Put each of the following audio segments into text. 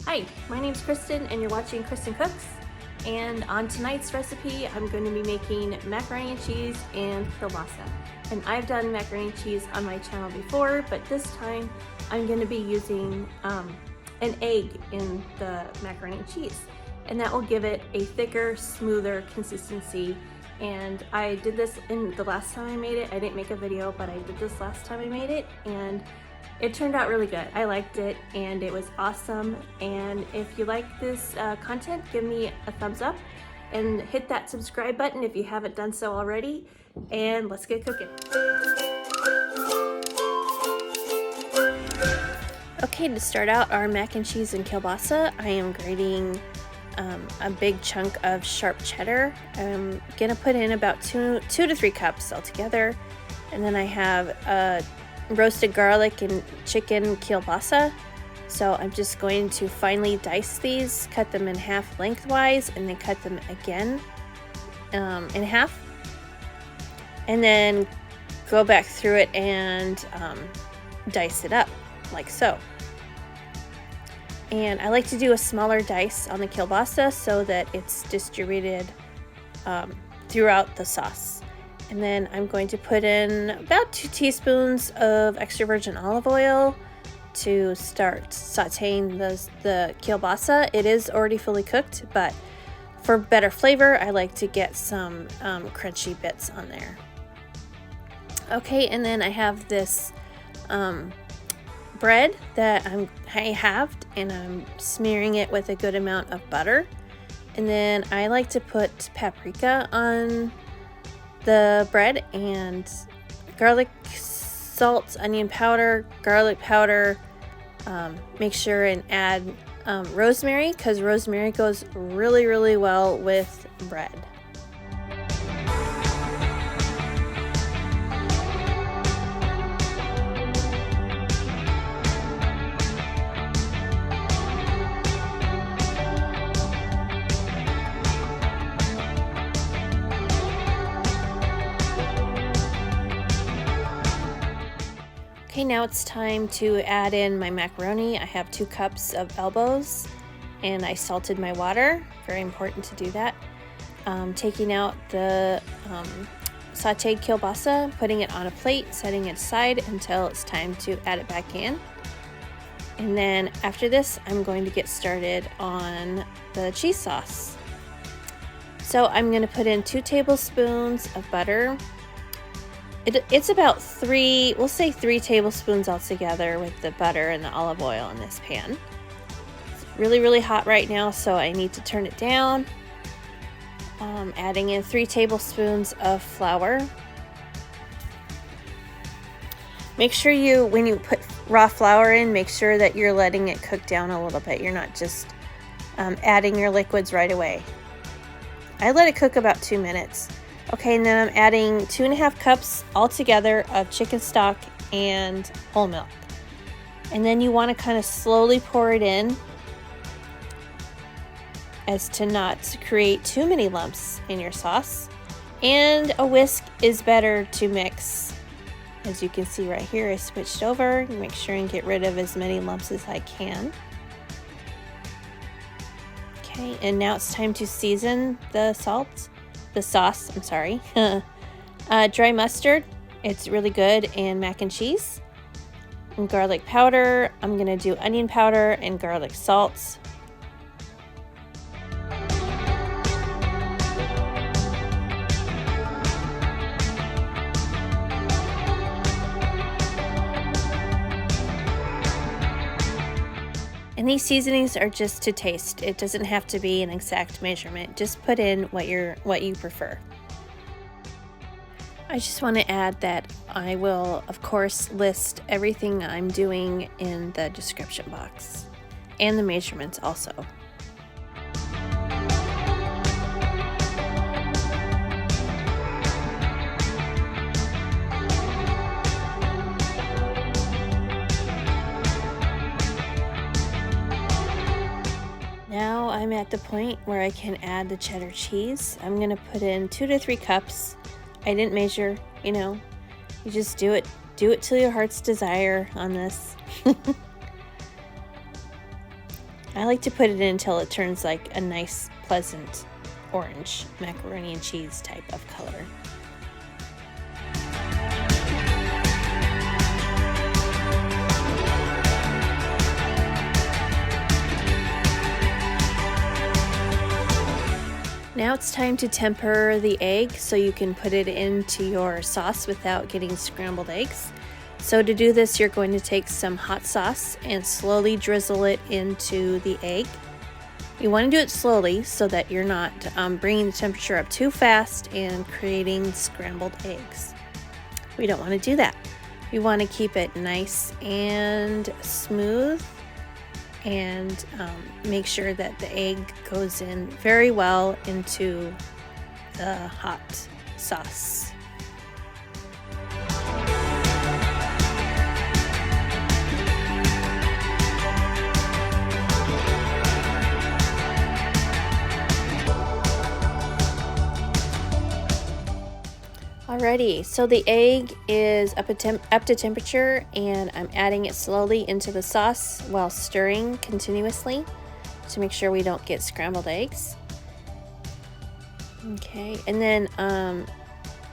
Hi, my name's Kristen and you're watching Kristincooks. And on tonight's recipe, I'm going to be making macaroni and cheese and kielbasa. And I've done macaroni and cheese on my channel before, but this time I'm going to be using an egg in the macaroni and cheese. And that will give it a thicker, smoother consistency. And I did this in the last time I made it. I didn't make a video, but I did this last time I made it, and it turned out really good. I liked it and it was awesome. And if you like this content, give me a thumbs up and hit that subscribe button if you haven't done so already. And let's get cooking. Okay, to start out our mac and cheese and kielbasa, I am grating a big chunk of sharp cheddar. I'm gonna put in about two to 3 cups altogether. And then I have roasted garlic and chicken kielbasa. So I'm just going to finely dice these, cut them in half lengthwise, and then cut them again in half. And then go back through it and dice it up like so. And I like to do a smaller dice on the kielbasa so that it's distributed throughout the sauce. And then I'm going to put in about 2 teaspoons of extra virgin olive oil to start sauteing the kielbasa. It is already fully cooked, but for better flavor, I like to get some crunchy bits on there. Okay, and then I have this bread that I halved, and I'm smearing it with a good amount of butter. And then I like to put paprika on the bread and garlic, salt, onion powder, garlic powder. Make sure and add rosemary, because rosemary goes really well with bread. Okay, now it's time to add in my macaroni. I have 2 cups of elbows, and I salted my water. Very important to do that. Taking out the sauteed kielbasa, putting it on a plate, setting it aside until it's time to add it back in. And then after this, I'm going to get started on the cheese sauce. So I'm going to put in 2 tablespoons of butter. It's about 3 tablespoons altogether with the butter and the olive oil in this pan. It's really hot right now, so I need to turn it down. Adding in 3 tablespoons of flour. Make sure when you put raw flour in, make sure that you're letting it cook down a little bit. You're not just adding your liquids right away. I let it cook about 2 minutes. Okay, and then I'm adding 2.5 cups altogether of chicken stock and whole milk. And then you want to kind of slowly pour it in as to not create too many lumps in your sauce. And a whisk is better to mix. As you can see right here, I switched over. Make sure and get rid of as many lumps as I can. Okay, and now it's time to season the sauce. I'm sorry. Dry mustard, it's really good, and mac and cheese. And garlic powder, I'm gonna do onion powder and garlic salt. And these seasonings are just to taste. It doesn't have to be an exact measurement. Just put in what you prefer. I just want to add that I will, of course, list everything I'm doing in the description box, and the measurements also. Now I'm at the point where I can add the cheddar cheese. I'm going to put in 2 to 3 cups. I didn't measure, you just do it till your heart's desire on this. I like to put it in until it turns like a nice, pleasant orange macaroni and cheese type of color. Now it's time to temper the egg so you can put it into your sauce without getting scrambled eggs. So to do this, you're going to take some hot sauce and slowly drizzle it into the egg. You want to do it slowly so that you're not bringing the temperature up too fast and creating scrambled eggs. We don't want to do that. We want to keep it nice and smooth, and make sure that the egg goes in very well into the hot sauce. Alrighty, so the egg is up to temperature, and I'm adding it slowly into the sauce while stirring continuously to make sure we don't get scrambled eggs. Okay, and then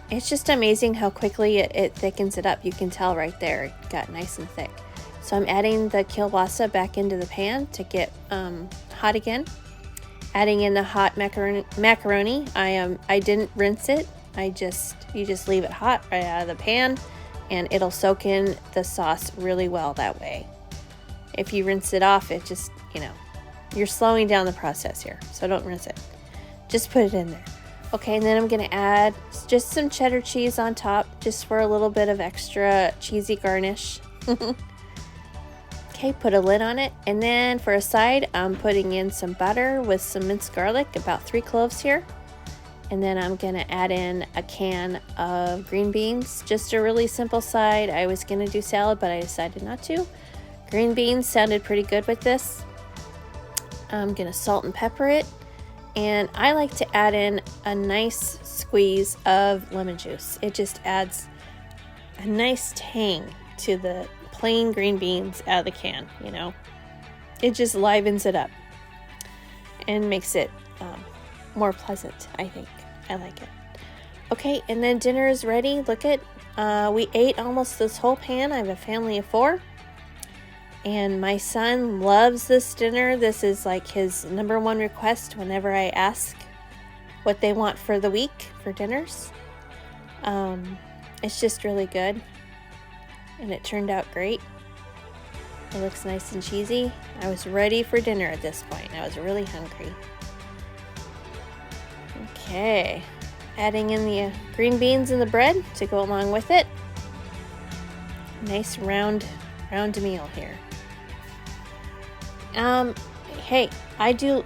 it's just amazing how quickly it thickens it up. You can tell right there, it got nice and thick. So I'm adding the kielbasa back into the pan to get hot again. Adding in the hot macaroni. I didn't rinse it. You just leave it hot right out of the pan, and it'll soak in the sauce really well that way. If you rinse it off, it just, you're slowing down the process here, so don't rinse it. Just put it in there. Okay, and then I'm gonna add just some cheddar cheese on top, just for a little bit of extra cheesy garnish. Okay, put a lid on it, and then for a side, I'm putting in some butter with some minced garlic, about 3 cloves here. And then I'm gonna add in a can of green beans, just a really simple side. I was gonna do salad, but I decided not to. Green beans sounded pretty good with this. I'm gonna salt and pepper it. And I like to add in a nice squeeze of lemon juice. It just adds a nice tang to the plain green beans out of the can, It just livens it up and makes it more pleasant, I think. I like it. Okay, and then dinner is ready. Look at, we ate almost this whole pan. I have a family of 4. And my son loves this dinner. This is like his #1 request whenever I ask what they want for the week for dinners. It's just really good. And it turned out great. It looks nice and cheesy. I was ready for dinner at this point. I was really hungry. Okay, adding in the green beans and the bread to go along with it. Nice round meal here. Hey, I do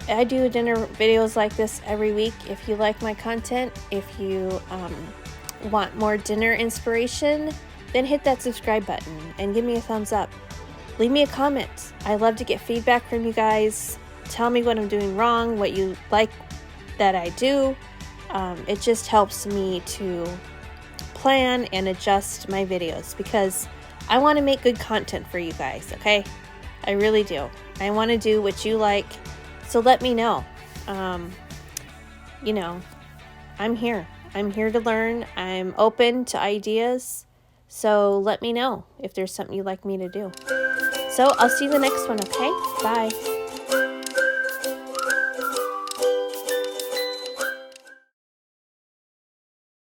dinner videos like this every week. If you like my content, if you want more dinner inspiration, then hit that subscribe button and give me a thumbs up. Leave me a comment. I love to get feedback from you guys. Tell me what I'm doing wrong, what you like that I do. It just helps me to plan and adjust my videos, because I want to make good content for you guys, okay? I really do. I want to do what you like, so let me know. I'm here. I'm here to learn. I'm open to ideas, so let me know if there's something you'd like me to do. So I'll see you in the next one, okay? Bye.